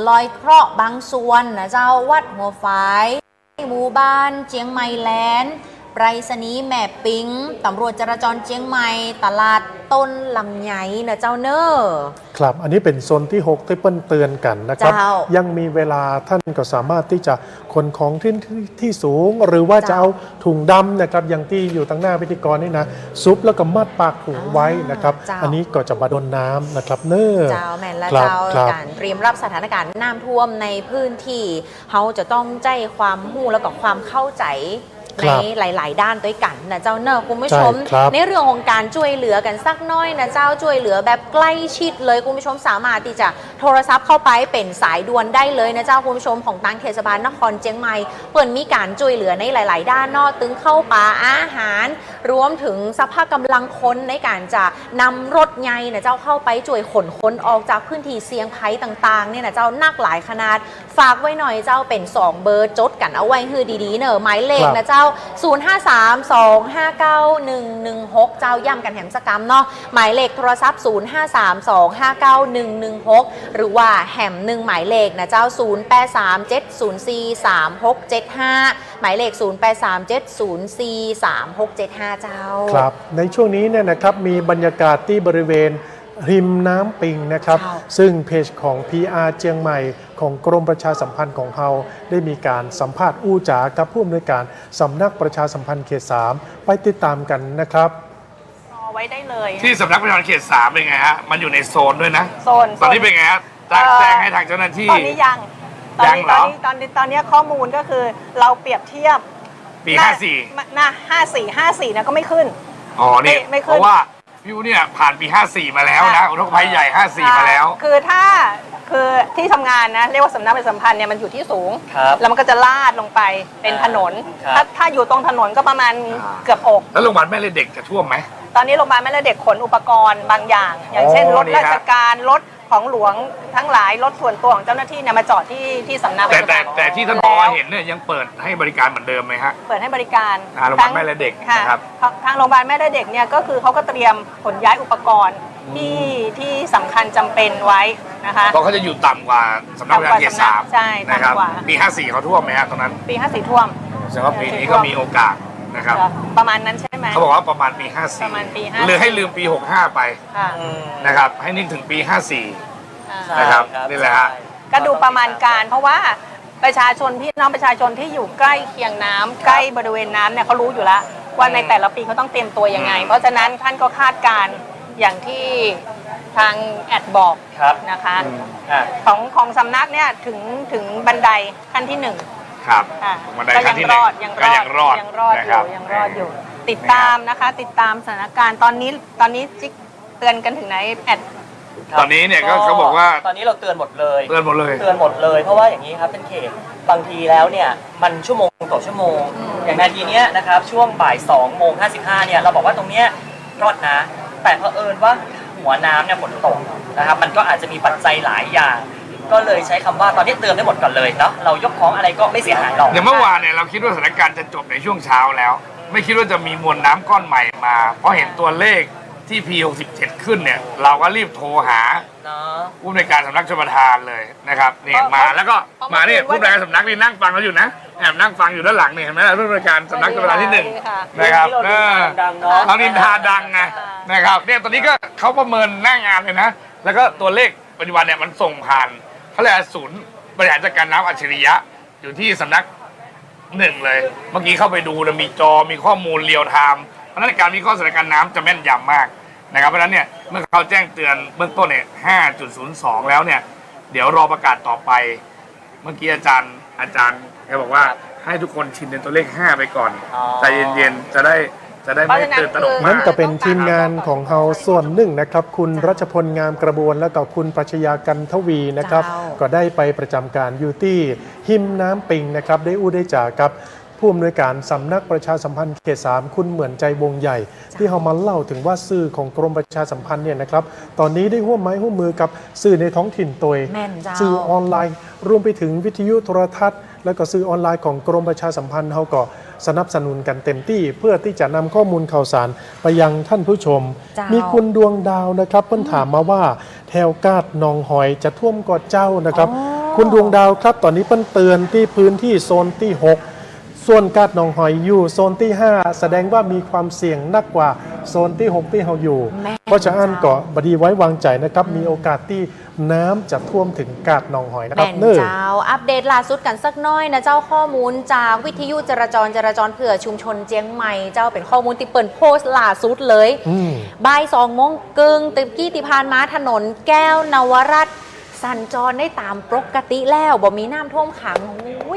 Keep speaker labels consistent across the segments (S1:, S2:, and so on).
S1: ลอยเคราะห์บางส่วนนะเจ้าวัดหัวฝายหมู่บ้านเจียงใหม่แลนด์ไปรษณีย์แม่ปิงตำรวจจราจรเจียงใหม่ตลาดต้นลำไยนะเจ้าเนอ
S2: ครับอันนี้เป็นโซนที่6ที่เปิ้ลเตือนกันนะครับยังมีเวลาท่านก็สามารถที่จะขนของที่สูงหรือว่าจะเอาถุงดำนะครับอย่างที่อยู่ตั้งหน้าพิธีกรนี่นะซุปแล้วก็มัดปากถุงไว้นะครับอันนี้ก็จะบาดนน้ำนะครับเนอ
S1: เจ้าแม่นและเจ้าการเตรียมรับสถานการณ์น้ำท่วมในพื้นที่เขาจะต้องใจความหู้แล้วก็ความเข้าใจในหลายๆด้านด้วยกันนะเจ้าเนอะคุณผู้ชมในเรื่องของการช่วยเหลือกันสักน้อยนะเจ้าช่วยเหลือแบบใกล้ชิดเลยคุณผู้ชมสามารถที่จะโทรศัพท์เข้าไปเป็นสายด่วนได้เลยนะเจ้าคุณผู้ชมของทางเทศบาลนครเชียงใหม่เปิดมีการช่วยเหลือในหลายๆด้านนอกตึงเข้าป่าอาหารรวมถึงสภาพกำลังคนในการจะนำรถใหญ่นะเจ้าเข้าไปช่วยขนคนออกจากพื้นที่เสี่ยงภัยต่างๆเนี่ยนะเจ้านักหลายขนาดฝากไว้หน่อยเจ้าเป็น2เบอร์จดกันเอาไว้คือดีๆเนอะหมายเลขนะเจ้า053259116เจ้าย่ำกันแหมสกรรมเนาะหมายเลขโทรศัพท์053259116หรือว่าแหม1หมายเลขนะเจ้า0837043675หมายเลข0837043675เจ้า
S2: ครับในช่วงนี้เนี่ยนะครับมีบรรยากาศที่บริเวณริมน้ำปิงนะครับซึ่งเพจของ PR เชียงใหม่ของกรมประชาสัมพันธ์ของเราได้มีการสัมภาษณ์อู้จ๋ากับผู้อำนวยการสำนักประชาสัมพันธ์เขต 3ไปติดตามกันนะครับ
S3: รอไว้ได้เลย
S4: ที่สำนักประชาสัมพันธ์เขต 3เป็นไงฮะมันอยู่ในโซนด้วยนะ
S3: โซน
S4: ตอนนี้เป็นไงฮะแจ้งให้ทางเจ้าหน้าที่
S3: ตอนนี้ยัง
S4: เหรอ
S3: ตอนนี้ข้อมูลก็คือเราเปรียบเทียบ
S4: ปี54
S3: นะ54นะก็ไม่ขึ้น
S4: อ๋อนี่เพราะว่าพิวเนี่ยผ่านปี54มาแล้วนะอุทกภัยใหญ่54มาแล้ว
S3: คือที่ทำงานนะเรียกว่าสำนักประชาสัมพันธ์เนี่ยมันอยู่ที่สูงแล้วมันก็จะลาดลงไปเป็นถนนถ้าอยู่ตรงถนนก็ประมาณเกือบอก
S4: แล้วโรงพยาบาลแม่เลยเด็กจะท่วมไหม
S3: ตอนนี้โรงพยาบาลแม่เลยเด็กขนอุปกรณ์บางอย่างเช่นรถราชการรถของหลวงทั้งหลายรถส่วนตัวของเจ้าหน้าที่เนี่ยมาจอดที่สำนัก
S4: แต่ที่ท่านผอ.เห็นเนี่ยยังเปิดให้บริการเหมือนเดิมไหมฮะ
S3: เปิดให้บริการ
S4: โรงพยาบาลแม่และเด็กนะครับ
S3: ทางโรงพยาบาลแม่และเด็กเนี่ยก็คือเขาก็เตรียมขนย้ายอุปกรณ์ที่สำคัญจำเป็นไว้นะคะ
S4: เพราะเขาจะอยู่ต่ำกว่าสำนักงานเขต 3
S3: ใช่
S4: นะครับปี54เขาท่วมไหมฮะตรงนั้น
S3: ปี54ท่วม
S4: แสดงว่าปีนี้ก็มีโอกาสนะครับ
S3: ประมาณนั้นใช่ไหม
S4: เขาบอกว่าประมาณปี54หรือให้ลืมปี65ไปนะครับให้นึกถึงปี54นะครับนี่แหละฮะ
S3: ก็ดูประมาณการเพราะว่าประชาชนพี่น้องประชาชนที่อยู่ใกล้เคียงน้ำใกล้บริเวณน้ำเนี่ยเขารู้อยู่แล้วว่าในแต่ละปีเขาต้องเตรียมตัวยังไงเพราะฉะนั้นท่านก็คาดการอย่างที่ทางแอดบอกนะคะของสำนักเนี่ยถึงบันไดขั้นที่1
S4: ครับบันไดขั้นที่1
S3: ยังรอดอยู่ติดตามนะคะติดตามสถานการณ์ตอนนี้จิ๊กเตือนกันถึงไหนแอด
S4: ตอนนี้เนี่ยก็เขาบอกว่า
S5: ตอนนี้เราเตือนหมดเลย
S4: เพราะ
S5: ว่าอย่างนี้ครับเป็นเขตบางทีแล้วเนี่ยมันชั่วโมงต่อชั่วโมงอย่างนาทีนี้นะครับช่วงบ่าย2:55เนี่ยเราบอกว่าตรงเนี้ยรอดนะแต่เผอิญว่าหัวน้ำเนี่ยฝนตกนะครับมันก็อาจจะมีปัจจัยหลายอย่างก็เลยใช้คำว่าตอนนี้เตือนได้หมดก่อนเลยเนาะเรายกของอะไรก็ไม่เสียหายหรอก
S4: อย่างเมื่อวานเนี่ยเราคิดว่าสถานการณ์จะจบในช่วงเช้าแล้วไม่คิดว่าจะมีมวลน้ำก้อนใหม่มาเพราะเห็นตัวเลขที่ P67 ขึ้นเนี่ยเราก็รีบโทรหาผู้ในการสำนักชลประทานเลยนะครับเนี่ยมาแล้วก็มาเนี่ยผู้ในการสำนักนี่นั่งฟังเราอยู่นะแอบนั่งฟังอยู่ด้านหลังเนี่ยเห็นไหมผู้ในการสำนักชลประทานที่1นะครับเรานินทาดังไงนะครับเนี่ยตอนนี้ก็เขาประเมินหน้างานเลยนะแล้วก็ตัวเลขปัจจุบันเนี่ยมันส่งผ่านเขาเรียกศูนย์บริหารจัดการน้ำอัจฉริยะอยู่ที่สำนัก1เลยเมื่อกี้เข้าไปดูแล้วมีจอมีข้อมูลเรียลไทม์เพราะฉะนั้นการวิเคราะห์สถานการณ์น้ำจะแม่นยำมากนะครับเพราะฉะนั้นเนี่ยเมื่อเขาแจ้งเตือนเบื้องต้นเนี่ย 5.02 แล้วเนี่ยเดี๋ยวรอประกาศต่อไปเมื่อกี้อาจารย์แกบอกว่าให้ทุกคนชินในตัวเลข5ไปก่อนใจเย็นๆจะได้ไม่ตื่นตระหนกมาก
S2: นั่นก็เป็นทีมงานของเราส่วนหนึ่งนะครับคุณรัชพลงามกระบวนและก็คุณปรัชญากันทวีนะครับก็ได้ไปประจำการอยู่ที่หิมน้ำปิงนะครับได้อู้ได้จ่ากับผู้อำนวยการสำนักประชาสัมพันธ์เขต 3คุณเหมือนใจวงใหญ่ที่เขามาเล่าถึงว่าสื่อของกรมประชาสัมพันธ์เนี่ยนะครับตอนนี้ได้ร่วมไม้ร่วมมือกับสื่อในท้องถิ่นตัวสื่อออนไลน์รวมไปถึงวิทยุโทรทัศน์และก็สื่อออนไลน์ของกรมประชาสัมพันธ์เขาก็สนับสนุนกันเต็มที่เพื่อที่จะนำข้อมูลข่าวสารไปยังท่านผู้ชมมีคุณดวงดาวนะครับเพิ่นถามมาว่าแถวกาดหนองหอยจะท่วมกอดเจ้านะครับ คุณดวงดาวครับตอนนี้เปิ้นเตือนที่พื้นที่โซนที่ 6 ส่วนกาดหนองหอยอยู่โซนที่ 5 แสดงว่ามีความเสี่ยงนักกว่าโซนที่ 6 ที่เราอยู่ เพราะฉะนั้นก็บดีไว้วางใจนะครับมีโอกาสที่น้ำจะท่วมถึงกาดหนองหอยนะครับ
S1: แม่นเจ้าอัปเดตล่าสุดกันสักน้อยนะเจ้าข้อมูลจากวิทยุจราจรเผื่อชุมชนเจียงใหม่เจ้าเป็นข้อมูลที่เปิดโพสต์ล่าสุดเลยบ่าย2 โมงกึ่งตึกกี้ติพานม้าถนนแก้วนวรัตน์สัญจรได้ตามปกติแล้วบ่มีน้ำท่วมขัง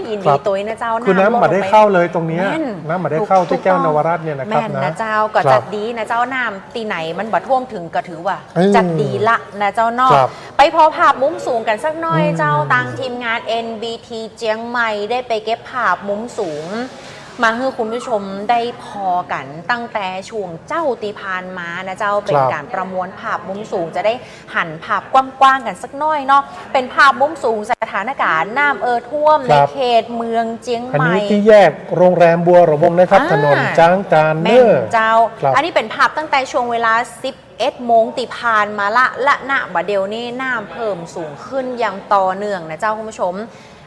S1: ยินดีตัวนะเจ้า
S2: คือน้ำมาได้เข้าเลยตรงนี้
S1: แม่น
S2: น้ำมาได้เข้าที่แก้วนวรัตน์เนี่ยนะครับ
S1: แม่นนะเจ้าก็จัดดีนะเจ้าน้ำตีไหนมันบ่ท่วมถึงก็ถือว่าจัดดีละนะเจ้านอกไปพอภาพมุมสูงกันสักน้อยเจ้าตังทีมงาน NBT เจียงใหม่ได้ไปเก็บภาพมุมสูงมาให้คุณผู้ชมได้พอกันตั้งแต่ช่วงเจ้าตีพานมานะเจ้าเป็นการประมวลภาพมุมสูงจะได้หันภาพกว้างๆกันสักน้อยเนาะเป็นภาพมุมสูงสถานการณ์น้ำท่วมในเขตเมืองเจียงใหม่
S2: อันนี้ที่แยกโรงแรมบัวระวงนะครับถนนจ้างการเนอร์
S1: เจ้าอันนี้เป็นภาพตั้งแต่ช่วงเวลา11 โมงติพานมาละณบัดเดี๋ยวนี้น้ำเพิ่มสูงขึ้นอย่างต่อเนื่องนะเจ้าคุณผู้ชม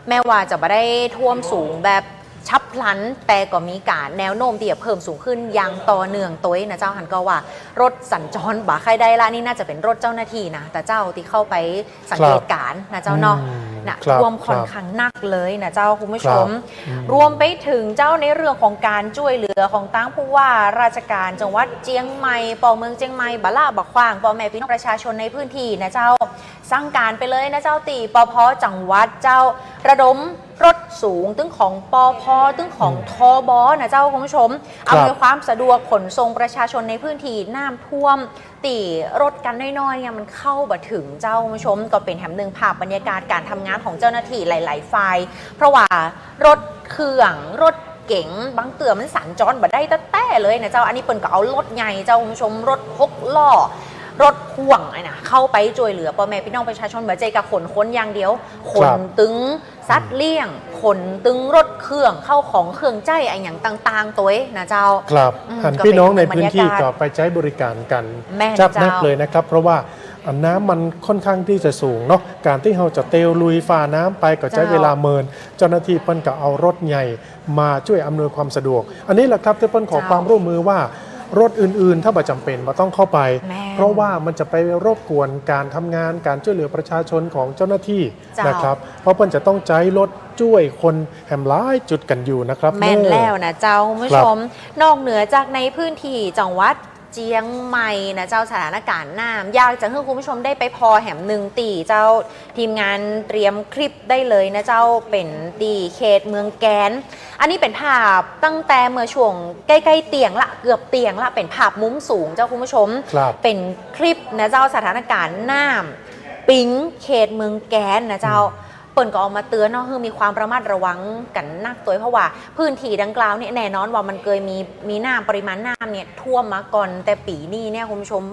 S1: แม้ว่าจะไม่ได้ท่วมสูงแบบฉับพลันแต่ก็มีการแนวโน้มที่จะเพิ่มสูงขึ้นอย่างต่อเนื่องตัวนะเจ้าหันก็ว่ารถสัญจรบ่าใครได้ละนี่น่าจะเป็นรถเจ้าหน้าที่นะแต่เจ้าที่เข้าไปสังเกตการณ์นะเจ้าเนาะนะรวมค่อนข้างหนักเลยนะเจ้าคุณผู้ชมรวมไปถึงเจ้าในเรื่องของการช่วยเหลือของตั้งผู้ว่าราชการจังหวัดเจียงใหม่ปอเมืองเจียงใหม่บะล่าบะควางปอแม่พี่น้องประชาชนในพื้นที่นะเจ้าสั่งการไปเลยนะเจ้าตีปพจังหวัดเจ้าระดมรถสูงตึงของปพตึงของทบนะเจ้าคุณผู้ชมอำนวยความสะดวกขนส่งประชาชนในพื้นที่น้ำท่วมตีรถกันน้อยๆเนี่ยมันเข้าบ่ถึงเจ้าคุณผู้ชมก็เป็นแถมหนึ่งภาพบรรยากาศการทำงานของเจ้าหน้าที่หลายๆฝ่ายเพราะว่ารถเครื่องรถเก๋งบางเตือมันสัญจรบ่ได้แต่เลยนะเจ้าอันนี้เปิ้นก็เอารถใหญ่เจ้าคุณผู้ชมรถ6 ล้อรถพ่วงไอ้นะเข้าไปช่วยเหลือพ่อแม่พี่น้องประชาชนเหมือนใจกับขนค้นอย่างเดียวขนตึงซัดเลี่ยงขนตึงรถเครื่องเข้าของเครื่องใจไอ้อย่างต่างๆตัวนะเจ้า
S2: ครับหันพี่น้องในพื้นที่ก็ไปใช้บริการกันจับนักเลยนะครับเพราะว่าน้ำมันค่อนข้างที่จะสูงเนาะการที่เราจะเตลลุยฝ่าน้ำไปก็ใช้เวลาเมินเจ้าหน้าที่เปิ้นก็เอารถใหญ่มาช่วยอำนวยความสะดวกอันนี้แหละครับที่เปิ้นขอความร่วมมือว่ารถอื่นๆถ้าบ่จำเป็นมาต้องเข้าไปเพราะว่ามันจะไปรบกวนการทำงานการช่วยเหลือประชาชนของเจ้าหน้าที่นะครับเพราะเปิ้นจะต้องใช้รถช่วยคนแหมหลายจุดกันอยู่นะครับ
S1: แม่นแล้วนะเจ้าคุณผู้ชมนอกเหนือจากในพื้นที่จังหวัดเจียงใหม่นะเจ้าสถานการณ์น้ำอยากจะให้คุณผู้ชมได้ไปพอแหมหนึ่งตีเจ้าทีมงานเตรียมคลิปได้เลยนะเจ้าเป็นตีเขตเมืองแกนอันนี้เป็นภาพตั้งแต่เมื่อช่วงใกล้ๆเตียงละเกือบเตียงละเป็นภาพมุมสูงเจ้าคุณผู้ชมเป็นคลิปนะเจ้าสถานการณ์น้ำปิงเขตเมืองแกนนะเจ้าเปิ่นก็ออกมาเตือนเนาะคือมีความระมัดระวังกันนักตัวเพราะว่าพื้นที่ดังกล่าวเนี่ยแน่นอนว่ามันเคยมีน้ำปริมาณน้ำเนี่ยท่วมมาก่อนแต่ปีนี้เนี่ยคุณผู้ชม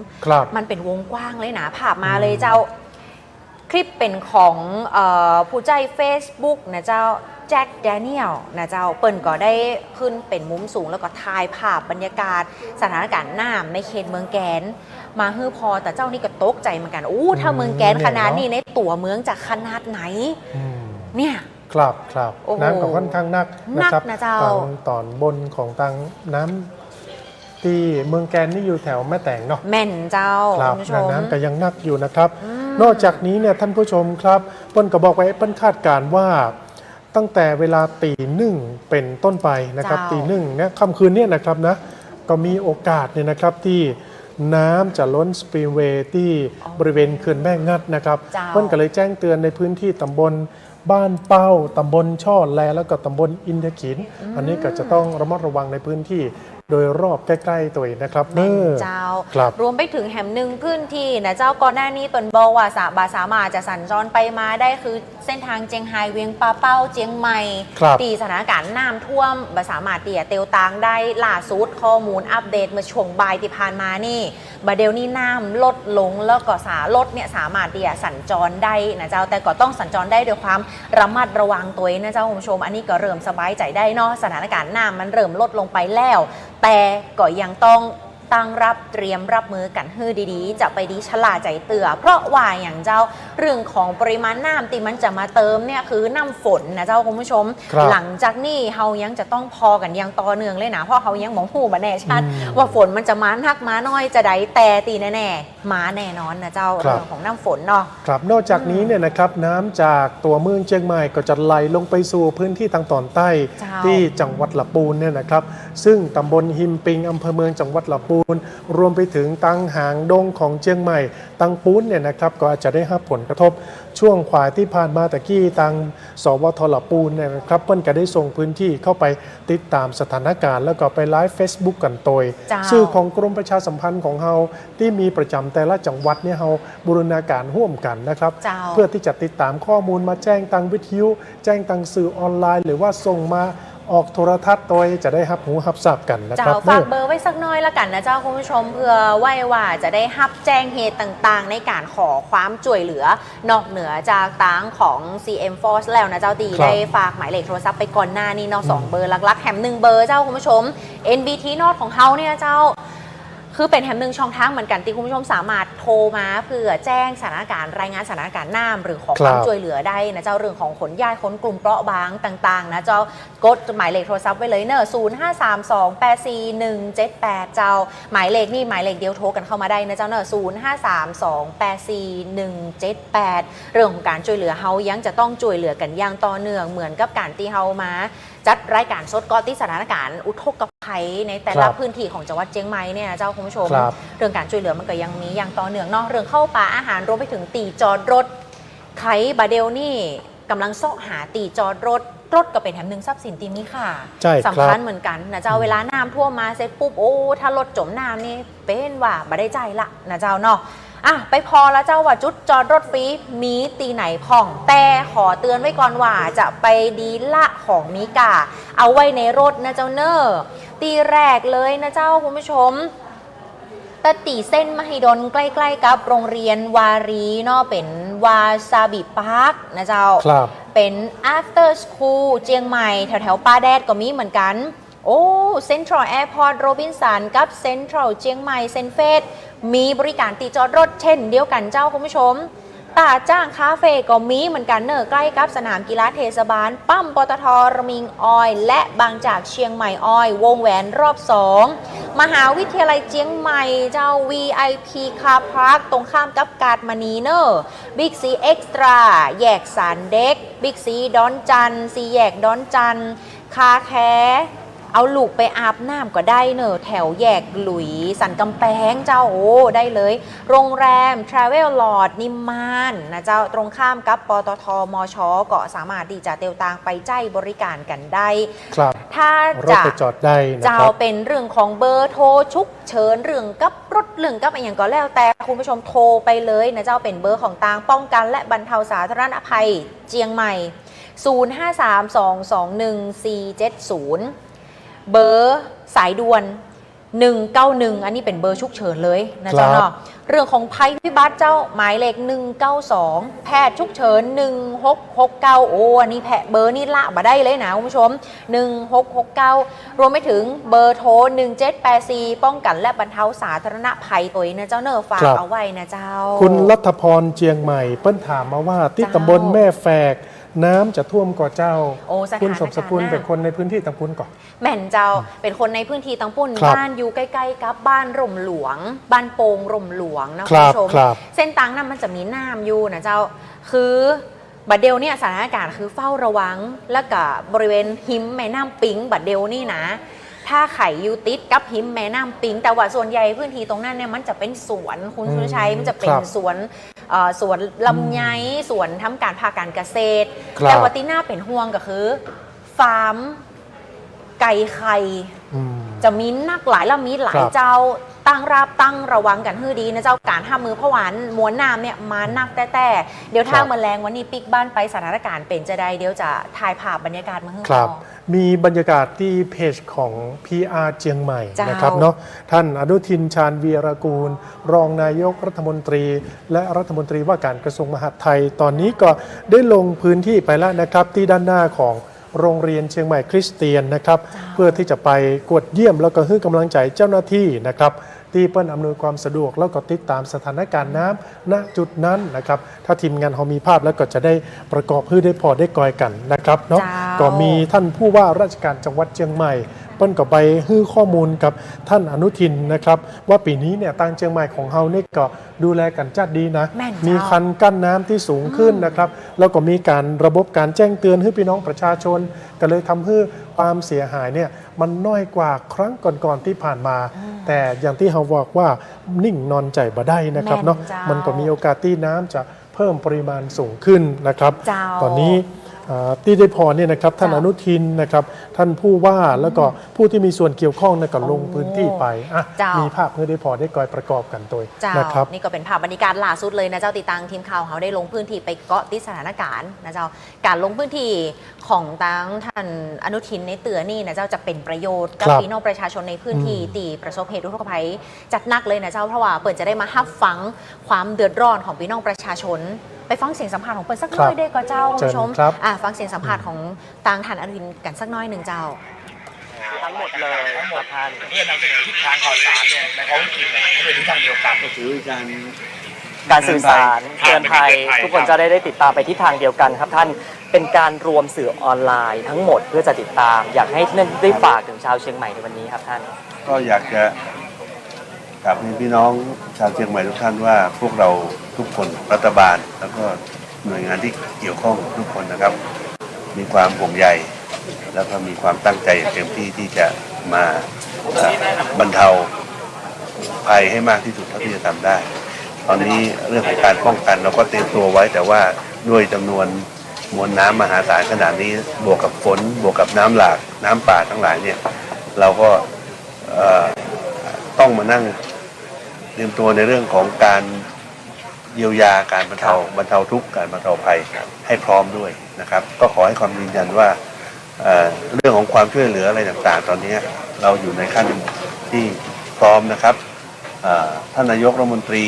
S1: มันเป็นวงกว้างเลยนะภาพมาเลยเจ้าคลิปเป็นของผู้ใจ Facebook นะเจ้าแจ็คแดเนียลนะเจ้าเปิ่นก็ได้ขึ้นเป็นมุมสูงแล้วก็ถ่ายภาพบรรยากาศสถานการณ์น้ำในเขตเมืองแกนมาฮือพอแต่เจ้านี่ก็ตกใจเหมือนกันถ้าเมืองแกนขนาดนี้ในตัวเมืองจะขนาดไหนเนี่ย
S2: ครับน้ำก็ค่อนข้างนักนะครับตอนบนของทางน้ำที่เมืองแกนนี่อยู่แถวแม่แตงเนาะ
S1: แม่นเจ้า
S2: ครับน้ำก็ยังนักอยู่นะครับนอกจากนี้เนี่ยท่านผู้ชมครับเปิ้นก็บอกไว้เปิ้นคาดการว่าตั้งแต่เวลาตีหนึ่งเป็นต้นไปนะครับตีหนึ่งเนี่ยค่ำคืนเนี่ยนะครับนะก็มีโอกาสเนี่ยนะครับที่น้ำจะล้นสปีลเวย์ที่บริเวณเขื่อนแม่งัดนะครับเพิ่นก็เลยแจ้งเตือนในพื้นที่ตำบลบ้านเป้าตำบลช่อแลแล้วก็ตำบลอินทขินอันนี้ก็จะต้องระมัดระวังในพื้นที่โดยรอบใกล้ๆตัวเองนะครับ
S1: เจ้ารวมไปถึงแหมหนึ่งพื้นที่นะเจ้าก่อนหน้านี้เปิ่นบอกว่าสามารถจะสัญจรไปมาได้คือเส้นทางเจียงไฮ้เวียงปาเป้าเจียงใหม่ตีสถานการณ์น้ำท่วมสามารถเตี่ยเตียวตางได้ล่าสุดข้อมูลอัปเดตเมื่อช่วงบ่ายที่ผ่านมานี่บัดเดี๋ยวนี้น้ำลดลงแล้วก็รถเนี่ยสามารถเตี่ยสัญจรได้นะเจ้าแต่ก็ต้องสัญจรได้ด้วยความระมัดระวังตัวนะเจ้าคุณผู้ชมอันนี้ก็เริ่มสบายใจได้เนาะสถานการณ์น้ำมันเริ่มลดลงไปแล้วแต่ก็ยังต้อง ตั้งรับเตรียมรับมือกันให้ดีๆจะไปดีชะลาใจเตือเพราะว่าอย่างเจ้าเรื่องของปริมาณน้ำที่มันจะมาเติมเนี่ยคือน้ำฝนนะเจ้าคุณผู้ชมหลังจากนี้เฮายังจะต้องพอกันยังต่อเนื่องเลยนะเพราะเฮายังมองหูมาแน่ชัดว่าฝนมันจะมานักมาน้อยจะได้แต่ตีแน่ๆมาแน่นอนนะเจ้าเรื่องของน้ำฝนเนาะ
S2: ครับนอกจากนี้เนี่ยนะครับน้ำจากตัวเมืองเชียงใหม่ก็จะไหลลงไปสู่พื้นที่ทางตอนใต้ที่จังหวัดลำพูนเนี่ยนะครับซึ่งตำบลหิมปิงอำเภอเมืองจังหวัดลำพูนรวมไปถึงตังหางดงของเชียงใหม่ตังปูนเนี่ยนะครับก็อาจจะได้รับผลกระทบช่วงขวายที่ผ่านมาตะกี้ตังสวทลำพูนเนี่ยนะครับเพิ่นก็ได้ส่งพื้นที่เข้าไปติดตามสถานการณ์แล้วก็ไปไลฟ์ Facebook กันโดยสื่อของกรมประชาสัมพันธ์ของเฮาที่มีประจำแต่ละจังหวัดเนี่ยเฮาบูรณาการร่วมกันนะครับเพื่อที่จะติดตามข้อมูลมาแจ้งตังวิทยุแจ้งตังสื่อออนไลน์หรือว่าส่งมาออกโทรทัศน์โดยจะได้รับหูรับทราบกันนะครับ
S1: ฝากเบอร์ไว้สักน้อยละกันนะเจ้าคุณผู้ชมเพื่อไว้ว่าจะได้รับแจ้งเหตุต่างๆในการขอความช่วยเหลือนอกเหนือจากตังของ CM Force แล้วนะเจ้าตีได้ฝากหมายเลขโทรศัพท์ไปก่อนหน้านี้เนาะ2เบอร์หลักๆแถม1เบอร์เจ้าคุณผู้ชม NBT Nord ของเฮาเนี่ยเจ้าคือเป็นแถมหนึ่งช่องทางเหมือนกันที่คุณผู้ชมสามารถโทรมาเพื่อแจ้งสถานการณ์รายงานสถานการณ์น้ำหรือขอความช่วยเหลือได้นะเจ้าเรื่องของขนย้ายคนกลุ่มเปราะบางต่างๆนะเจ้ากดหมายเลขโทรศัพท์ไว้เลยเนอะ0532841178เจ้าหมายเลขนี่หมายเลขเดียวโทรกันเข้ามาได้นะเจ้าเนอะ0532841178เรื่องของการช่วยเหลือเฮายังจะต้องช่วยเหลือกันอย่างต่อเนื่องเหมือนกับการที่เฮามาจัดรายการสดก็ที่สถานการณ์อุทกภัยในแต่ละพื้นที่ของจังหวัดเชียงใหม่เนี่ยเจ้าคุณผู้ชมเรื่องการช่วยเหลือมันก็ยังมีอย่างต่อเนื่องเนาะเรื่องเข้าป่าอาหารรวมไปถึงตีจอดรถไขบาเดลนี่กำลังเสาะหาตีจอดรถก็เป็นแถมหนึ่งทรัพย์สินที่มีค่าสำคัญเหมือนกันนะเจ้าเวลาน้ำท่วมมาเสร็จปุ๊บโอ้ถ้ารถจมน้ำนี่เป็นว่าบ่ได้ใจละนะเจ้าเนาะไปพอแล้วเจ้าว่าจุดจอดรถฟรีมีตีไหนพ่องแต่ขอเตือนไว้ก่อนว่าจะไปดีละของมีกาเอาไว้ในรถนะเจ้าเนอตีแรกเลยนะเจ้าคุณผู้ชมตตีเส้นมหิดลใกล้ๆกับโรงเรียนวารีเนาะเป็นวาซาบิพาร์คนะเจ้าเป็น after school เจียงใหม่แถวๆป้าแดดก็มีเหมือนกันโอ้เซ็นทรัลแอร์พอร์ตโรบินสันกับเซ็นทรัลเจียงใหม่เซนเฟสมีบริการตีจอดรถเช่นเดียวกันเจ้าคุณผู้ชมตาจ้างคาเฟ่ก็มีเหมือนกันเนอะใกล้กับสนามกีฬาเทศบาลปั๊มปตท.ระมิงออยล์และบางจากเชียงใหม่ออยล์วงแหวนรอบ2มหาวิทยาลัยเจียงใหม่เจ้า VIP Car Park ตรงข้ามกับกาดมณีเนอะบิ๊กซีเอ็กซ์ตร้าแยกสารเด็กบิ๊กซีดอนจันซีแยกดอนจันคาแคเอาลูกไปอาบน้ำก็ได้เนอะแถวแยกหลุยสันกำแพงเจ้าโอ้ได้เลยโรงแรม Travel Lodge นิมมานนะเจ้าตรงข้ามกับปตทมชก็สามารถที่จะเตียวตางไปใจบริการกันได้
S2: ครับ
S1: ถ้าจะ
S2: จอดได้นะครับ
S1: เจ้าเป็นเรื่องของเบอร์โทรฉุกเฉินเรื่องกับรถเรื่องกับอะไรอย่างก็แล้วแต่คุณผู้ชมโทรไปเลยนะเจ้าเป็นเบอร์ของตางป้องกันและบรรเทาสาธารณภัยเจียงใหม่0532214470เบอร์สายด่วน191อันนี้เป็นเบอร์ฉุกเฉินเลยนะเจ้าเนาะเรื่องของภัยพิบัติเจ้าหมายเลข192แพทย์ฉุกเฉิน1669โอ้อันนี้เบอร์นี่ละมาได้เลยนะคุณผู้ชม1669รวมไปถึงเบอร์โทร1784ป้องกันและบรรเทาสาธารณภัยตัวนะเจ้าเนอฝากเอาไว้นะเจ้า
S2: คุณรัฐพรเจียงใหม่เปิ้นถามมาว่าที่ตำบลแม่แฝกน้ำจะท่วมก่อเจ้าคุณสมสกุลเป็นคนในพื้นที่ตังปุ้นก่อ
S1: แม่นเจ้าเป็นคนในพื้นที่ตังปุ้นบ้านอยู่ใกล้ๆกับบ้านร่มหลวงบ้านโป่งร่มหลวงนะคุณผู้ชมเส้นตังนั้นมันจะมีน้ำอยู่นะเจ้าคือบัดเดลเนี่ยสถานการณ์คือเฝ้าระวังและกับบริเวณหิมแม่น้ำปิงบัดเดลนี่นะถ้าไข่ยูติดกับหิมแม่น้ำปิงแต่ว่าส่วนใหญ่พื้นที่ตรงนั้นเนี่ยมันจะเป็นสวนคุณสุชัยมันจะเป็นสวนลำไยสวนทำการภาคการเกษตรแต่ว่าที่น่าเป็นห่วงก็คือฟาร์มไก่ไข่จะมีนักหลายและมีหลายเจ้าตั้งระวังกันให้ดีนะเจ้าการห้ามมือเพราะหวานมวนน้ำเนี่ยมานักแต่เดี๋ยวถ้าแมลงวันนี้ปิกบ้านไปสถานการณ์เป็นจะได้เดี๋ยวจะถ่ายภาพบรรยากาศมาให้เรา
S2: มีบรรยากาศที่เพจของ PR เจียงใหม่นะครับเนาะท่านอนุทินชาญวีรกูลรองนายกรัฐมนตรีและรัฐมนตรีว่าการกระทรวงมหาดไทยตอนนี้ก็ได้ลงพื้นที่ไปแล้วนะครับที่ด้านหน้าของโรงเรียนเชียงใหม่คริสเตียนนะครับเพื่อที่จะไปกวดเยี่ยมแล้วก็ให้กำลังใจเจ้าหน้าที่นะครับ ที่เปิ้ลอำนวยความสะดวกแล้วก็ติดตามสถานการณ์น้ำณจุดนั้นนะครับถ้าทีมงานเขามีภาพแล้วก็จะได้ประกอบให้ได้พอได้กอยกันนะครับเนาะก็มีท่านผู้ว่าราชการจังหวัดเชียงใหม่เปิ้ลก็ไปให้ข้อมูลกับท่านอนุทินนะครับว่าปีนี้เนี่ยทางเชียงใหม่ของเฮาเนี่ยก็ดูแลกันจัดดีนะมีคันกั้นน้ำที่สูงขึ้นนะครับแล้วก็มีการระบบการแจ้งเตือนให้พี่น้องประชาชนก็เลยทำให้ความเสียหายเนี่ยมันน้อยกว่าครั้งก่อนๆที่ผ่านมาแต่อย่างที่เขาบอกว่านิ่งนอนใจบ่ได้นะครับเนาะมันก็มีโอกาสที่น้ำจะเพิ่มปริมาณสูงขึ้นนะครับตอนนี้ที่ได้พอเนี่ยนะครับท่านอนุทินนะครับท่านผู้ว่าแล้วก็ผู้ที่มีส่วนเกี่ยวข้องก็ลงพื้นที่ไปมีภาพเพื่อได้พอได้กอยประกอบกันตัวนะครับ
S1: นี่ก็เป็นภาพบรรยากาศล่าสุดเลยนะเจ้าติดตามทีมข่าวเขาได้ลงพื้นที่ไปเกาะติดสถานการณ์นะเจ้าการลงพื้นที่ของตั้งท่านอนุทินในเตือนี่นะเจ้าจะเป็นประโยชน์กับพี่น้องประชาชนในพื้นที่ตีประสบเหตุอุทกภัยจัดหนักเลยนะเจ้าเพราะว่าเปิดจะได้มารับฟังความเดือดร้อนของพี่น้องประชาชนไปฟังเสียงสัมภาษณ์ของเปิ้ลสักน้อยได้ก็เจ้าคุณผู้ชมฟังเสียงสัมภาษณ์ของทางท่านอนุทินกันสักน้อยหนึ่งเจ้า
S5: ทั้งหมดเลยทั้งหมดท่าน
S4: เพื่อนำเสนอทิศทางข่าวสารเนี่ยในท้องถิ่นเนี่ยให้เป็นทิศทางเดียวกัน
S6: ก็ถือ
S5: การสื่อสารเตือนภัยทุกคนจะได้ติดตามไปทิศทางเดียวกันครับท่านเป็นการรวมสื่อออนไลน์ทั้งหมดเพื่อจะติดตามอยากให้ท่านได้ฝากถึงชาวเชียงใหม่ในวันนี้ครับท่าน
S6: ก็อยากจะกลับพี่น้องชาวเชียงใหม่ทุกท่านว่าพวกเราทุกคนรัฐบาลแล้วก็หน่วยงานที่เกี่ยวข้องทุกคนนะครับมีความห่วงใยแล้วก็มีความตั้งใจเต็มที่ที่จะมาบรรเทาภัยให้มากที่สุดเท่าที่จะทำได้ตอนนี้เรื่องของการป้องกันเราก็เตรียมตัวไว้แต่ว่าด้วยจำนวนมวลน้ำมหาศาลขนาดนี้บวกกับฝนบวกกับน้ำหลากน้ำป่าทั้งหลายเนี่ยเราก็ต้องมานั่งเตรียมตัวในเรื่องของการเยียวยาการบรรเทาทุกข์การบรรเทาภัยให้พร้อมด้วยนะครับก็ขอให้ความยืนยันว่าเรื่องของความช่วยเหลืออะไรต่างๆตอนนี้เราอยู่ในขั้นที่พร้อมนะครับท่านนายกรัฐมนตรี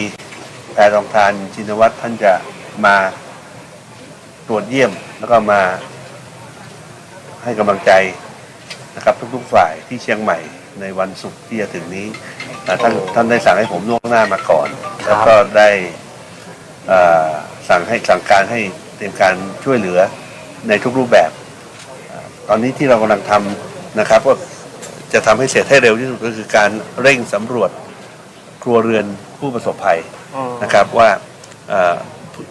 S6: แพทองธารชินวัตรท่านจะมาตรวจเยี่ยมแล้วก็มาให้กำลังใจนะครับทุกๆฝ่ายที่เชียงใหม่ในวันศุกร์ที่จะถึงนี้ท่านได้สั่งให้ผมล่วงหน้ามาก่อนแล้วก็ได้สั่งการให้เตรียมการช่วยเหลือในทุกรูปแบบตอนนี้ที่เรากำลังทำนะครับก็จะทำให้เสร็จให้เร็วที่สุดก็คือการเร่งสำรวจครัวเรือนผู้ประสบภัยนะครับว่า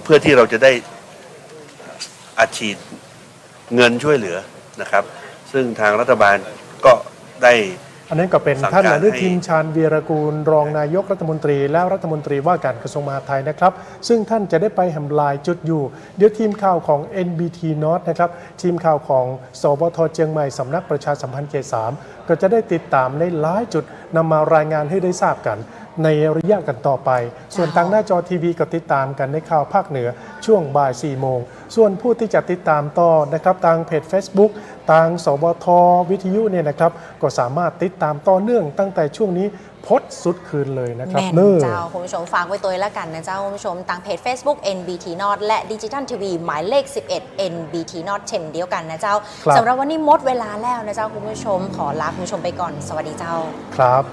S6: เพื่อที่เราจะได้อัดฉีดเงินช่วยเหลือนะครับซึ่งทางรัฐบาลก็ได้
S2: อันนั้นก็เป็นท่านอนุทินชาญวีรกูลรองนายกรัฐมนตรีและรัฐมนตรีว่าการกระทรวงมหาดไทยนะครับซึ่งท่านจะได้ไปแหมลายจุดอยู่เดี๋ยวทีมข่าวของ NBT North นะครับทีมข่าวของสบทเชียงใหม่สำนักประชาสัมพันธ์เขต 3ก็จะได้ติดตามในหลายจุดนำมารายงานให้ได้ทราบกันในระยะกันต่อไปส่วนทางหน้าจอทีวีก็ติดตามกันในข่าวภาคเหนือช่วงบ่าย 4 โมงส่วนผู้ที่จะติดตามต่อนะครับทางเพจ Facebook ทางสบทวิทยุเนี่ยนะครับก็สามารถติดตามต่อเนื่องตั้งแต่ช่วงนี้พดสุดคืนเลยนะครับ
S1: แม่นเจ้าคุณผู้ชมฝากไว้ตัวแล้วกันนะเจ้าคุณผู้ชมทางเพจ Facebook NBT North และดิจิทัลทีวีหมายเลข 11 NBT North เช่นเดียวกันนะเจ้าสำหรับวันนี้หมดเวลาแล้วนะเจ้าคุณผู้ชมขอลาคุณผู้ชมไปก่อนสวัสดีเจ้า
S2: ครับ